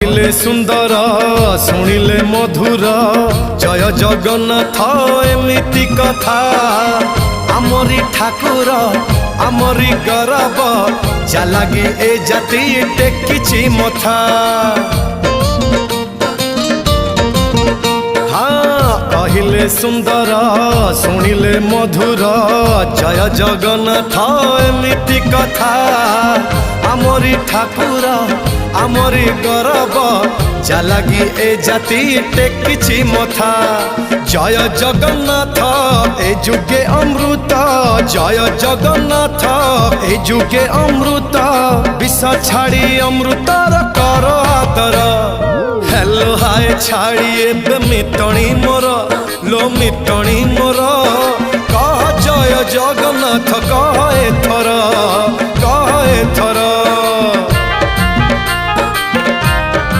कहिले सुंदर शुणिले मधुर जय जगन्नाथ एमिति कथा आमरी ठाकुर आमरी गौरव जालागी ए जाति टेकिछि मथा। हाँ कहिले सुंदर शुणिले मधुर जय जगन्नाथ एमिति कथा आमरी ठाकुर आमरी गौरव जालागी ए जाति टेकिछि मथा। जय जगन्नाथ ए जुगे अमृत जय जगन्नाथ ए जुगे अमृत विष छाड़ी अमृतर कर आदर। हेलो हाय छाड़ी एबे मितणी मोर लो मितणी मोर कह जय जगन्नाथ कह एथर।